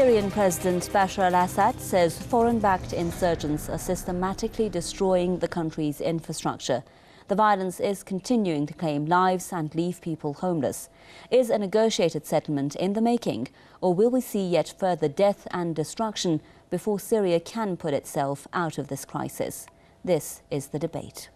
Syrian President Bashar al-Assad says foreign-backed insurgents are systematically destroying the country's infrastructure. The violence is continuing to claim lives and leave people homeless. Is a negotiated settlement in the making, or will we see yet further death and destruction before Syria can put itself out of this crisis? This is the debate.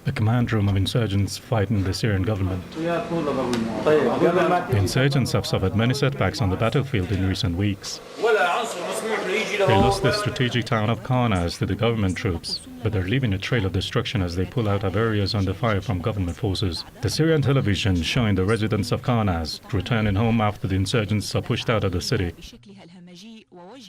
The command room of insurgents fighting the Syrian government. The insurgents have suffered many setbacks on the battlefield in recent weeks. They lost the strategic town of Qarnas to the government troops, but they're leaving a trail of destruction as they pull out of areas under fire from government forces. The Syrian television showing the residents of Qarnas returning home after the insurgents are pushed out of the city.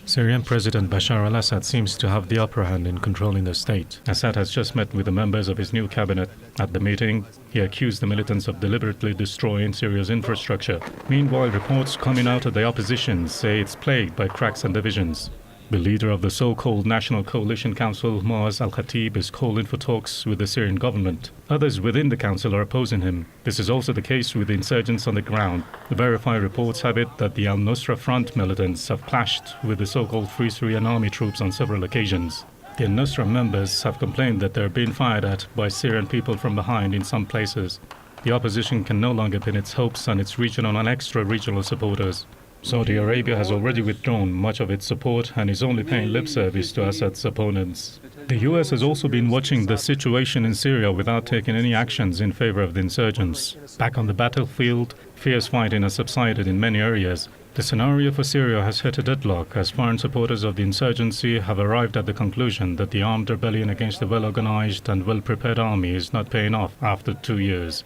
Syrian President Bashar al-Assad seems to have the upper hand in controlling the state. Assad has just met with the members of his new cabinet. At the meeting, he accused the militants of deliberately destroying Syria's infrastructure. Meanwhile, reports coming out of the opposition say it's plagued by cracks and divisions. The leader of the so-called National Coalition Council, Muaz al-Khatib, is calling for talks with the Syrian government. Others within the council are opposing him. This is also the case with the insurgents on the ground. The verified reports have it that the al-Nusra Front militants have clashed with the so-called Free Syrian Army troops on several occasions. The al-Nusra members have complained that they're being fired at by Syrian people from behind in some places. The opposition can no longer pin its hopes on its regional and extra-regional supporters. Saudi Arabia has already withdrawn much of its support and is only paying lip service to Assad's opponents. The US has also been watching the situation in Syria without taking any actions in favor of the insurgents. Back on the battlefield, fierce fighting has subsided in many areas. The scenario for Syria has hit a deadlock as foreign supporters of the insurgency have arrived at the conclusion that the armed rebellion against the well-organized and well-prepared army is not paying off after 2 years.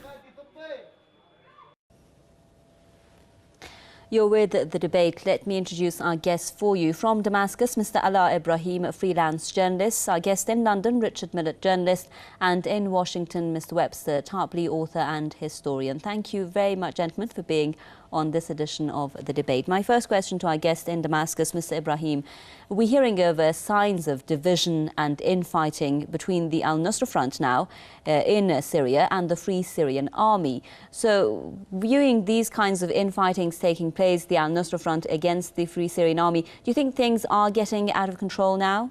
You're with the debate. Let me introduce our guest for you. From Damascus, Mr. Ala Ibrahim, a freelance journalist. Our guest in London, Richard Millett, journalist. And in Washington, Mr. Webster, Tarpley, author and historian. Thank you very much, gentlemen, for being on this edition of the debate. My first question to our guest in Damascus, Mr. Ibrahim. We're hearing of signs of division and infighting between the al-Nusra Front now in Syria and the Free Syrian Army. So, viewing these kinds of infightings taking place, the al-Nusra Front against the Free Syrian Army, do you think things are getting out of control now?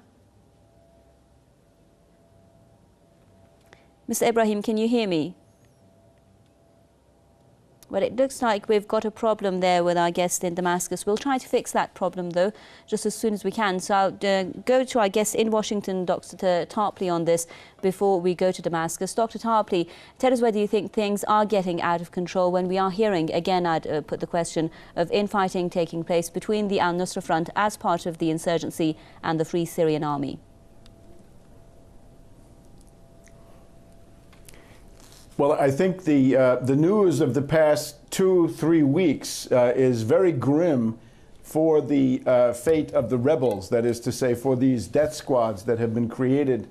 Mr. Ibrahim, can you hear me? Well, it looks like we've got a problem there with our guest in Damascus. We'll try to fix that problem, though, just as soon as we can. So I'll go to our guest in Washington, Dr. Tarpley, on this before we go to Damascus. Dr. Tarpley, tell us whether you think things are getting out of control when we are hearing, again, I'd put the question, of infighting taking place between the al-Nusra Front as part of the insurgency and the Free Syrian Army. Well, I think the news of the past 2-3 weeks is very grim for the fate of the rebels, that is to say, for these death squads that have been created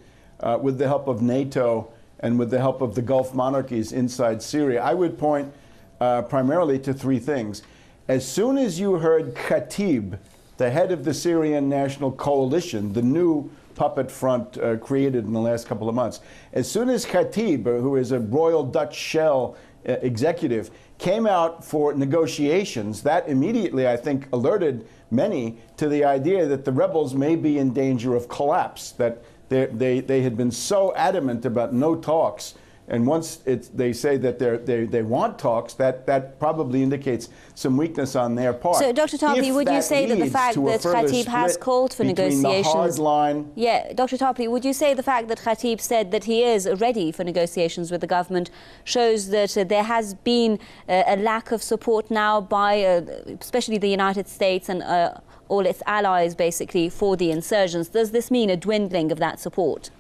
with the help of NATO and with the help of the Gulf monarchies inside Syria. I would point primarily to 3 things. As soon as you heard Khatib, the head of the Syrian National Coalition, the new puppet front created in the last couple of months. As soon as Khatib, who is a Royal Dutch Shell executive, came out for negotiations, that immediately, I think, alerted many to the idea that the rebels may be in danger of collapse, that they had been so adamant about no talks. And once they say that they want talks, that probably indicates some weakness on their part. So, Dr. Tarpley, would you say that the fact that Khatib has called for negotiations... Yeah, Dr. Tarpley, would you say the fact that Khatib said that he is ready for negotiations with the government shows that there has been a lack of support now by especially the United States and all its allies, basically, for the insurgents? Does this mean a dwindling of that support?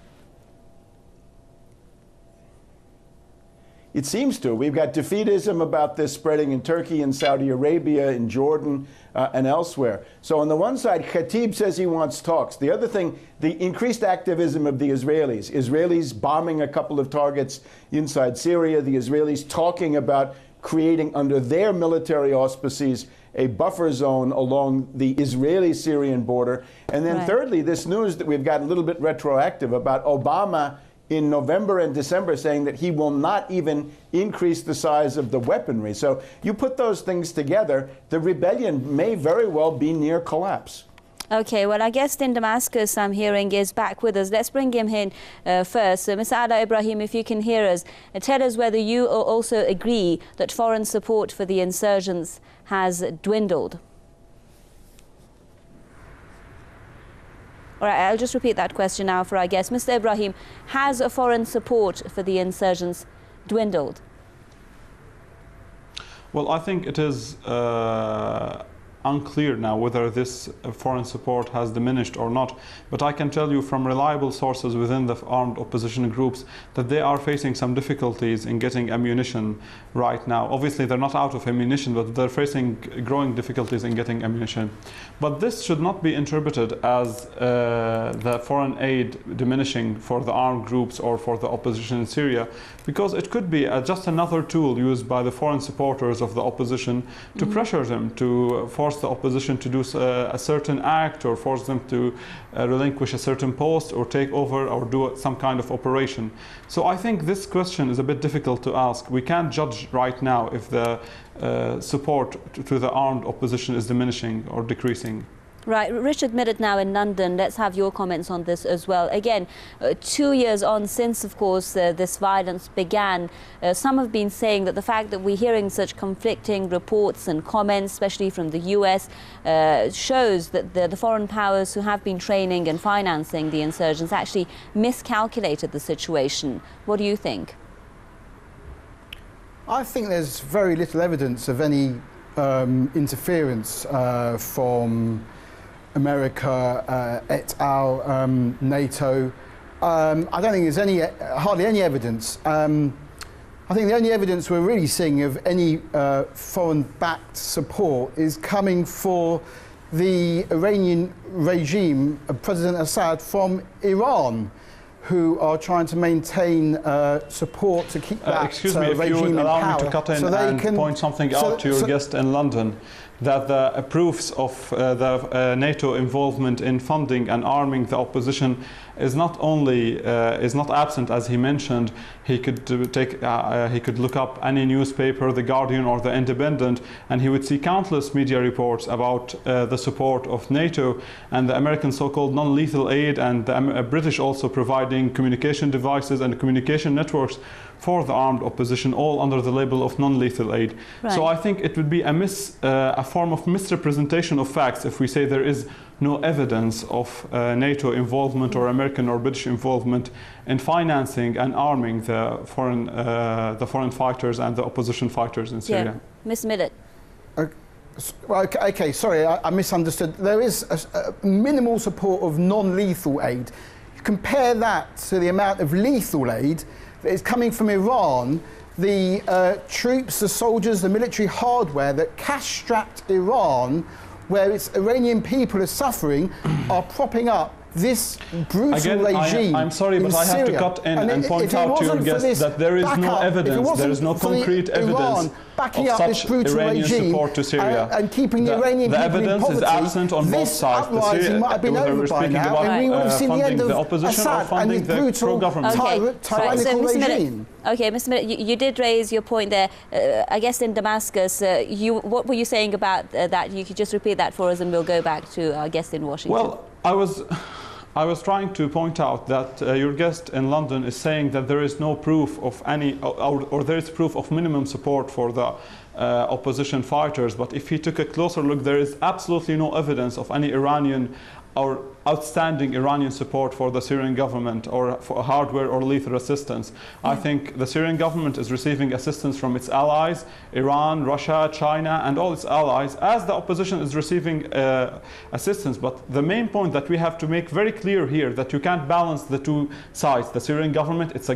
It seems to. We've got defeatism about this spreading in Turkey and Saudi Arabia, in Jordan, and elsewhere. So on the one side, Khatib says he wants talks. The other thing, the increased activism of the Israelis. Israelis bombing a couple of targets inside Syria. The Israelis talking about creating, under their military auspices, a buffer zone along the Israeli-Syrian border. And then thirdly, this news that we've got a little bit retroactive about Obama in November and December saying that he will not even increase the size of the weaponry. So you put those things together, the rebellion may very well be near collapse. Okay, well, our guest in Damascus, I'm hearing, is back with us. Let's bring him in first. Mr. Ala Ibrahim, if you can hear us, tell us whether you also agree that foreign support for the insurgents has dwindled. All right, I'll just repeat that question now for our guest. Mr. Ibrahim, has foreign support for the insurgents dwindled? Well, I think it is unclear now whether this foreign support has diminished or not, but I can tell you from reliable sources within the armed opposition groups that they are facing some difficulties in getting ammunition right now. Obviously they're not out of ammunition, but they're facing growing difficulties in getting ammunition. But this should not be interpreted as the foreign aid diminishing for the armed groups or for the opposition in Syria, because it could be just another tool used by the foreign supporters of the opposition to pressure them, to force the opposition to do a certain act, or force them to relinquish a certain post or take over or do some kind of operation. So I think this question is a bit difficult to ask. We can't judge right now if the support to the armed opposition is diminishing or decreasing. Right, Richard Millett now in London. Let's have your comments on this as well. Again, 2 years on since, of course, this violence began, some have been saying that the fact that we're hearing such conflicting reports and comments, especially from the US, shows that the foreign powers who have been training and financing the insurgents actually miscalculated the situation. What do you think? I think there's very little evidence of any interference from America, et al., NATO. I don't think there's hardly any evidence. I think the only evidence we're really seeing of any foreign-backed support is coming for the Iranian regime of President Assad from Iran, who are trying to maintain support to keep that excuse me, regime if you would allow me to cut in and point something out to your guest in London, that the proofs of the NATO involvement in funding and arming the opposition is not only is not absent, as he mentioned. He could he could look up any newspaper, The Guardian or The Independent, and he would see countless media reports about the support of NATO and the American so-called non-lethal aid, and the British also providing communication devices and communication networks for the armed opposition, all under the label of non-lethal aid. Right. So I think it would be a form of misrepresentation of facts if we say there is no evidence of NATO involvement or American or British involvement in financing and arming the foreign fighters and the opposition fighters in Syria. Yeah. Ms. Millett. Okay, sorry, I misunderstood. There is a minimal support of non-lethal aid. Compare that to the amount of lethal aid that is coming from Iran, the troops, the soldiers, the military hardware that cash-strapped Iran, where its Iranian people are suffering, are propping up this brutal regime. I'm sorry, but I have to cut in and point out to your guest that there is no evidence, there is no concrete evidence backing of up this such brutal Iranian regime support to Syria. And keeping the Iranian people in poverty. The evidence is absent on both sides. This uprising might have been over by now, and we would have seen the end of Assad and his brutal, tyrannical regime. Okay, Mr. Millett, you did raise your point there. I guess in Damascus, what were you saying about that? You could just repeat that for us and we'll go back to our guest in Washington. Well, I was trying to point out that your guest in London is saying that there is no proof of any, or there is proof of minimum support for the opposition fighters. But if he took a closer look, there is absolutely no evidence of any Iranian or outstanding Iranian support for the Syrian government or for hardware or lethal assistance. I think the Syrian government is receiving assistance from its allies, Iran, Russia, China, and all its allies, as the opposition is receiving assistance. But the main point that we have to make very clear here, that you can't balance the two sides. The Syrian government, it's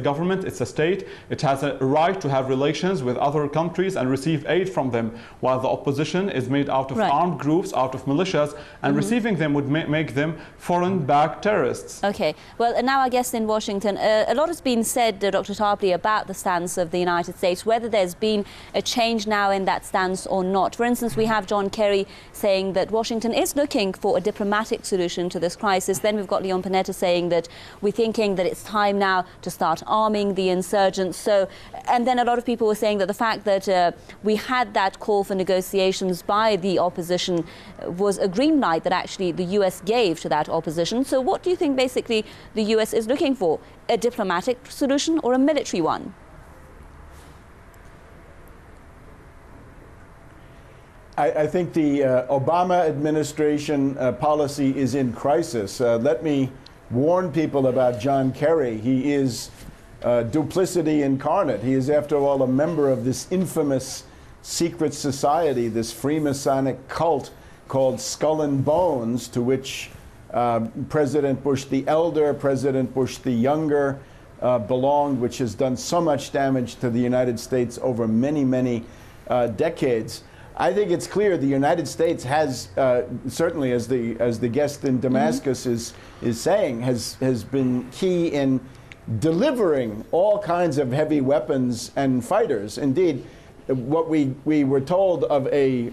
a state, it has a right to have relations with other countries and receive aid from them, while the opposition is made out of armed groups, out of militias, and receiving them would make make them foreign-backed terrorists. Okay. Well, now our guest in Washington, a lot has been said, Dr. Tarpley, about the stance of the United States, whether there's been a change now in that stance or not. For instance, we have John Kerry saying that Washington is looking for a diplomatic solution to this crisis. Then we've got Leon Panetta saying that we're thinking that it's time now to start arming the insurgents. So, and then a lot of people were saying that the fact that we had that call for negotiations by the opposition was a green light that actually the US gave to that opposition. So what do you think basically the US is looking for? A diplomatic solution or a military one? I think the Obama administration policy is in crisis. Let me warn people about John Kerry. He is duplicity incarnate. He is, after all, a member of this infamous secret society, this Freemasonic cult called Skull and Bones, to which President Bush the Elder, President Bush the Younger belonged, which has done so much damage to the United States over many, many decades. I think it's clear the United States has, certainly as the guest in Damascus is saying, has been key in delivering all kinds of heavy weapons and fighters. Indeed, what we were told of a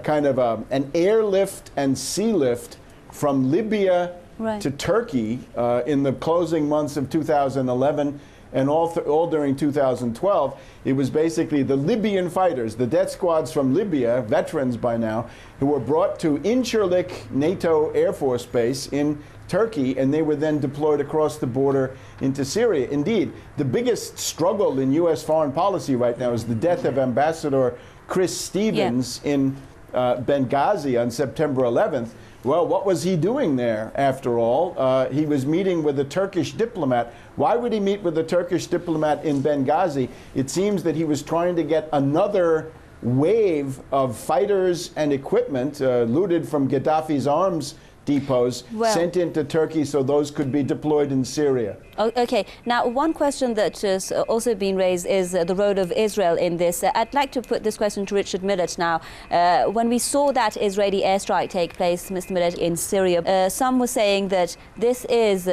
kind of an airlift and sea lift from Libya to Turkey in the closing months of 2011 and all during 2012, it was basically the Libyan fighters, the death squads from Libya, veterans by now, who were brought to Incirlik NATO Air Force Base in Turkey, and they were then deployed across the border into Syria. Indeed, the biggest struggle in U.S. foreign policy right now is the death of Ambassador Chris Stevens in Benghazi on September 11th. Well, what was he doing there, after all? He was meeting with a Turkish diplomat. Why would he meet with a Turkish diplomat in Benghazi? It seems that he was trying to get another wave of fighters and equipment looted from Gaddafi's arms depots sent into Turkey so those could be deployed in Syria. Okay. Now, one question that has also been raised is the role of Israel in this. I'd like to put this question to Richard Millett now. When we saw that Israeli airstrike take place, Mr. Millett, in Syria, some were saying that this is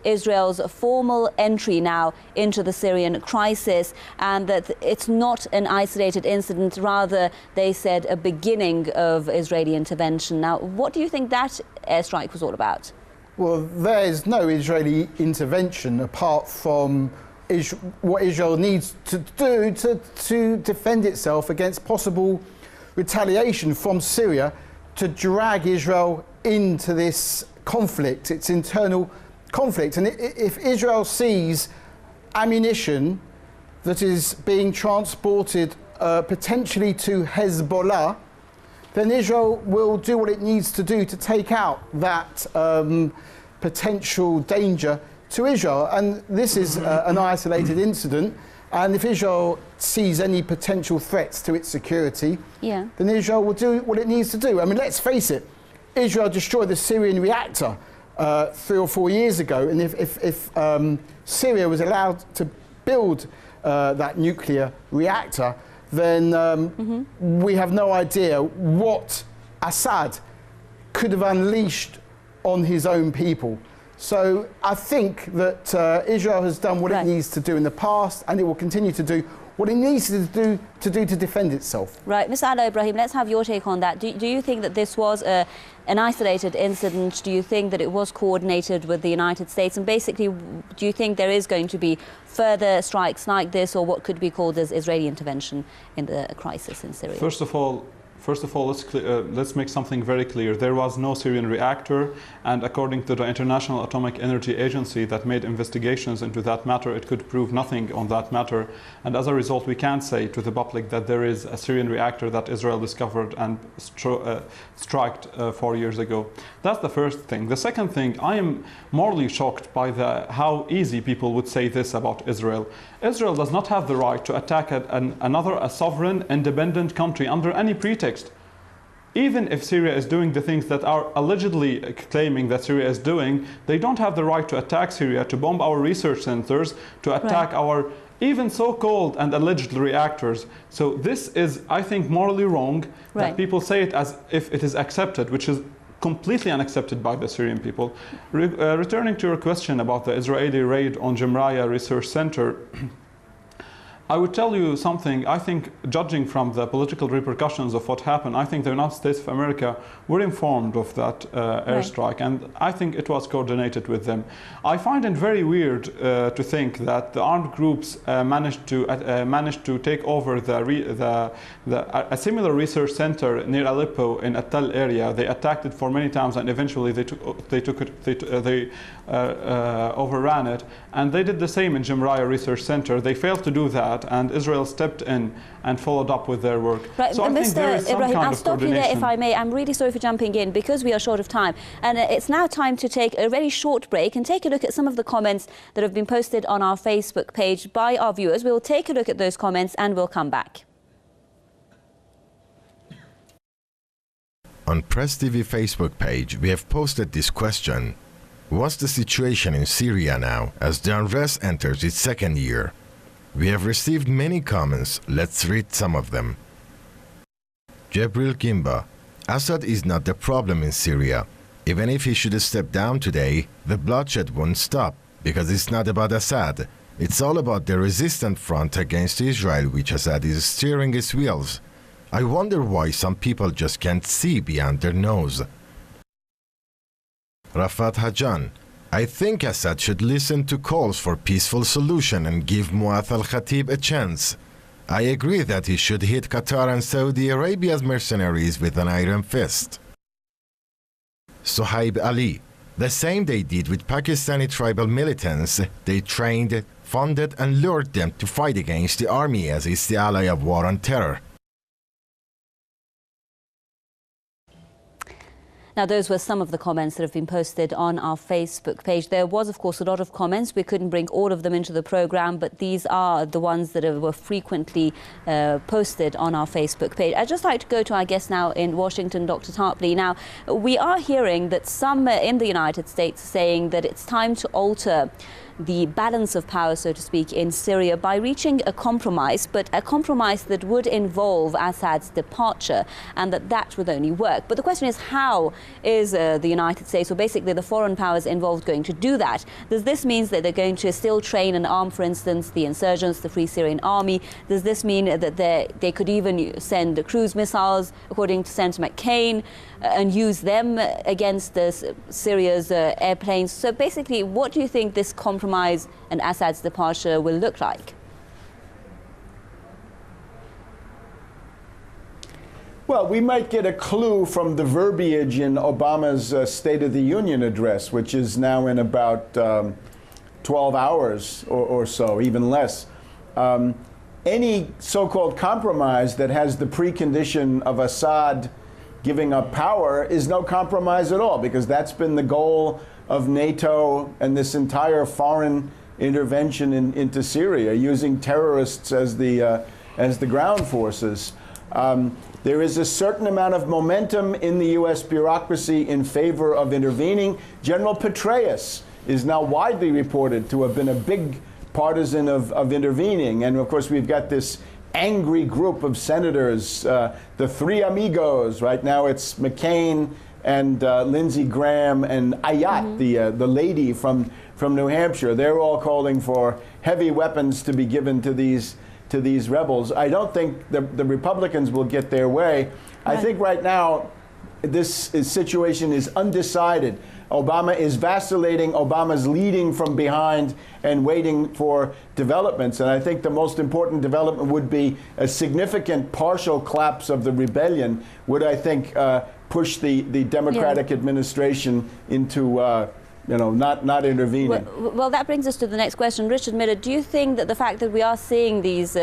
Israel's formal entry now into the Syrian crisis and that it's not an isolated incident, rather, they said, a beginning of Israeli intervention. Now, what do you think that airstrike was all about? Well, there's no Israeli intervention apart from what Israel needs to do to defend itself against possible retaliation from Syria, to drag Israel into this conflict, its internal conflict. And if Israel sees ammunition that is being transported potentially to Hezbollah, then Israel will do what it needs to do to take out that potential danger to Israel. And this is an isolated incident. And if Israel sees any potential threats to its security, then Israel will do what it needs to do. I mean, let's face it, Israel destroyed the Syrian reactor 3 or 4 years ago. And if Syria was allowed to build that nuclear reactor, then we have no idea what Assad could have unleashed on his own people. So I think that Israel has done what it needs to do in the past, and it will continue to do what it needs to do to defend itself. Right. Mr. Ala Ibrahim, let's have your take on that. Do you think that this was an isolated incident? Do you think that it was coordinated with the United States? And basically, do you think there is going to be further strikes like this, or what could be called as Israeli intervention in the crisis in Syria? First of all, let's make something very clear. There was no Syrian reactor, and according to the International Atomic Energy Agency that made investigations into that matter, it could prove nothing on that matter. And as a result, we can't say to the public that there is a Syrian reactor that Israel discovered and striked 4 years ago. That's the first thing. The second thing, I am morally shocked by how easy people would say this about Israel. Israel does not have the right to attack a sovereign, independent country under any pretext. Even if Syria is doing the things that are allegedly claiming that Syria is doing, they don't have the right to attack Syria, to bomb our research centers, to attack our even so-called and alleged reactors. So this is, I think, morally wrong that people say it as if it is accepted, which is completely unaccepted by the Syrian people. Returning to your question about the Israeli raid on Jemraya Research Center, I would tell you something. I think, judging from the political repercussions of what happened, I think the United States of America were informed of that airstrike, and I think it was coordinated with them. I find it very weird to think that the armed groups managed to take over a similar research center near Aleppo in Attal area. They attacked it for many times, and eventually they overran it. And they did the same in Jemraya Research Center. They failed to do that, and Israel stepped in and followed up with their work. Right, so I think there is some Ibrahim, kind I'll of stop you there if I may. I'm really sorry for jumping in because we are short of time. And it's now time to take a very short break and take a look at some of the comments that have been posted on our Facebook page by our viewers. We'll take a look at those comments and we'll come back. On PressTV Facebook page, we have posted this question. What's the situation in Syria now, as the unrest enters its second year? We have received many comments. Let's read some of them. Jabril Gimba: Assad is not the problem in Syria. Even if he should step down today, the bloodshed won't stop, because it's not about Assad. It's all about the resistant front against Israel, which Assad is steering its wheels. I wonder why some people just can't see beyond their nose. Rafat Hajan: I think Assad should listen to calls for peaceful solution and give Muath al-Khatib a chance. I agree that he should hit Qatar and Saudi Arabia's mercenaries with an iron fist. Suhaib Ali: the same they did with Pakistani tribal militants. They trained, funded and lured them to fight against the army, as it's the ally of war on terror. Now, those were some of the comments that have been posted on our Facebook page. There was, of course, a lot of comments. We couldn't bring all of them into the programme, but these are the ones that were frequently posted on our Facebook page. I'd just like to go to our guest now in Washington, Dr. Tarpley. Now, we are hearing that some in the United States are saying that it's time to alter the balance of power, so to speak, in Syria by reaching a compromise, but a compromise that would involve Assad's departure, and that would only work. But the question is, how is the United States, or basically the foreign powers involved, going to do that? Does this mean that they're going to still train and arm, for instance, the insurgents, the Free Syrian Army? Does this mean that they could even send cruise missiles, according to Senator McCain, and use them against Syria's airplanes? So basically, what do you think this compromise and Assad's departure will look like? Well, we might get a clue from the verbiage in Obama's State of the Union address, which is now in about 12 hours or so, even less. Any so-called compromise that has the precondition of Assad giving up power is no compromise at all, because that's been the goal of NATO and this entire foreign intervention into Syria, using terrorists as the ground forces. There is a certain amount of momentum in the U.S. bureaucracy in favor of intervening. General Petraeus is now widely reported to have been a big partisan of intervening. And of course, we've got this angry group of senators, the three amigos. Right now it's McCain and Lindsey Graham and Ayat, the lady from New Hampshire. They're all calling for heavy weapons to be given to these rebels. I don't think the Republicans will get their way. Right. I think right now this situation is undecided. Obama is vacillating. Obama's leading from behind and waiting for developments. And I think the most important development would be a significant partial collapse of the rebellion, would, I think, push the Democratic administration into not intervening. Well, that brings us to the next question. Richard Miller, do you think that the fact that we are seeing these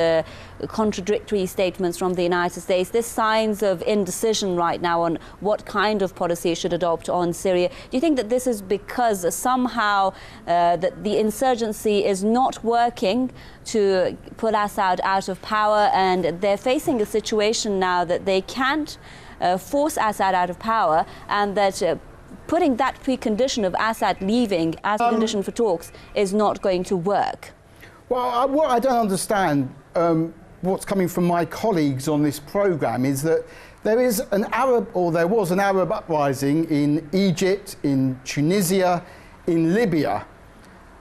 contradictory statements from the United States, this signs of indecision right now on what kind of policy it should adopt on Syria, do you think that this is because somehow that the insurgency is not working to pull Assad out of power, and they're facing a situation now that they can't force Assad out of power, and that putting that precondition of Assad leaving as a condition for talks is not going to work? Well, what I don't understand, what's coming from my colleagues on this programme, is that There was an Arab uprising in Egypt, in Tunisia, in Libya,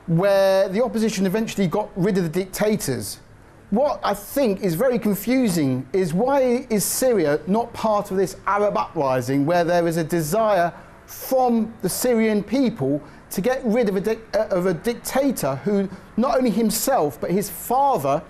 where the opposition eventually got rid of the dictators. What I think is very confusing is why is Syria not part of this Arab uprising where there is a desire from the Syrian people to get rid of a dictator who, not only himself, but his father,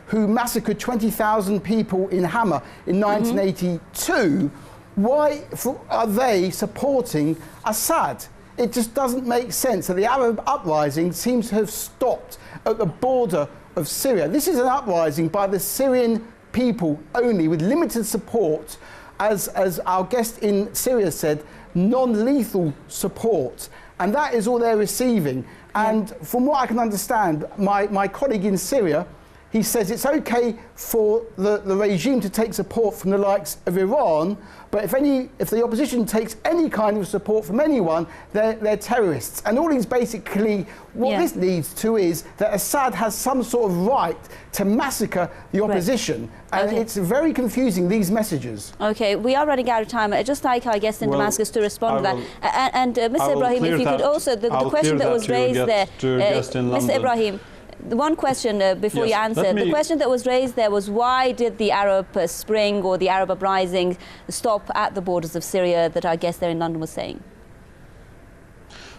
who massacred 20,000 people in Hama in 1982, why are they supporting Assad? It just doesn't make sense. So the Arab uprising seems to have stopped at the border of Syria. This is an uprising by the Syrian people only, with limited support, as our guest in Syria said, non-lethal support. And that is all they're receiving. And from what I can understand, my colleague in Syria, he says it's okay for the regime to take support from the likes of Iran, but if the opposition takes any kind of support from anyone, they're terrorists. And all these basically, what this leads to is that Assad has some sort of right to massacre the opposition. And it's very confusing, these messages. Okay, we are running out of time. I'd just like our guest in Damascus to respond to that. And Mr. Ibrahim, if you could also, the question that was raised there, Mr. Ibrahim, the one question before you answer, the question that was raised there was why did the Arab Spring or the Arab uprising stop at the borders of Syria that our guest there in London was saying?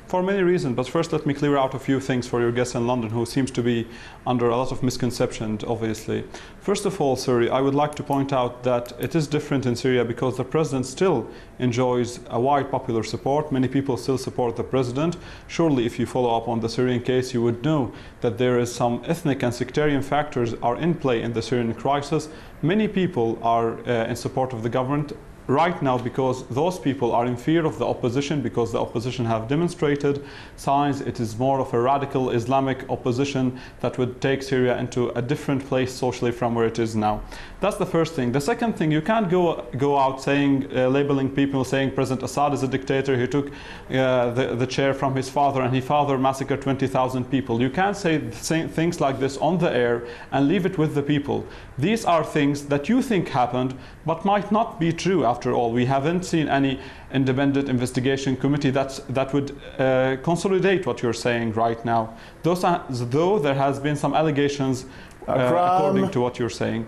For many reasons, but first let me clear out a few things for your guest in London who seems to be under a lot of misconception, obviously. First of all, sir, I would like to point out that it is different in Syria because the president still enjoys a wide popular support. Many people still support the president. Surely if you follow up on the Syrian case, you would know that there is some ethnic and sectarian factors are in play in the Syrian crisis. Many people are in support of the government right now because those people are in fear of the opposition, because the opposition have demonstrated signs it is more of a radical Islamic opposition that would take Syria into a different place socially from where it is now. That's the first thing. The second thing, you can't go out saying, labeling people, saying President Assad is a dictator, he took the chair from his father and his father massacred 20,000 people. You can't say things like this on the air and leave it with the people. These are things that you think happened but might not be true. After all, we haven't seen any independent investigation committee that would consolidate what you're saying right now. Though there has been some allegations according to what you're saying.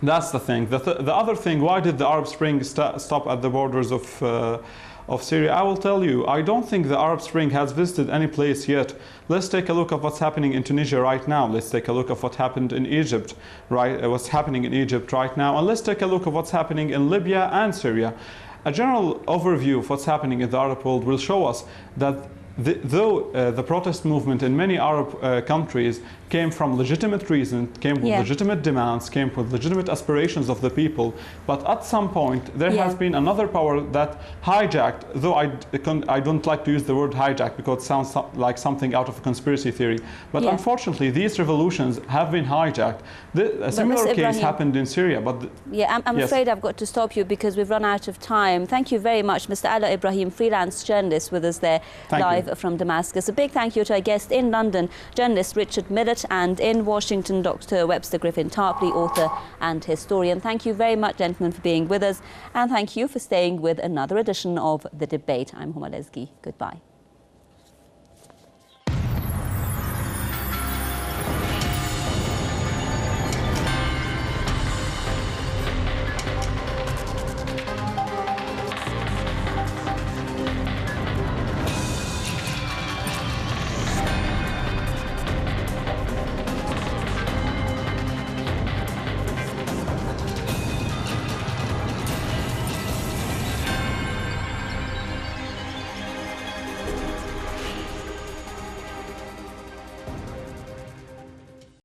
That's the thing. The other thing, why did the Arab Spring stop at the borders of Syria? I will tell you, I don't think the Arab Spring has visited any place yet. Let's take a look at what's happening in Tunisia right now. Let's take a look at what happened in Egypt, what's happening in Egypt right now. And let's take a look at what's happening in Libya and Syria. A general overview of what's happening in the Arab world will show us that though the protest movement in many Arab countries came from legitimate reasons, came with legitimate demands, came with legitimate aspirations of the people, but at some point there has been another power that hijacked, though I don't like to use the word hijack because it sounds like something out of a conspiracy theory, but unfortunately these revolutions have been hijacked. A similar case happened in Syria. But I'm afraid I've got to stop you because we've run out of time. Thank you very much, Mr. Ala Ibrahim, freelance journalist with us there live from Damascus. A big thank you to our guest in London, journalist Richard Millett, and in Washington, Dr. Webster Griffin Tarpley, author and historian. Thank you very much, gentlemen, for being with us, and thank you for staying with another edition of The Debate. I'm Homa Lesgi. Goodbye.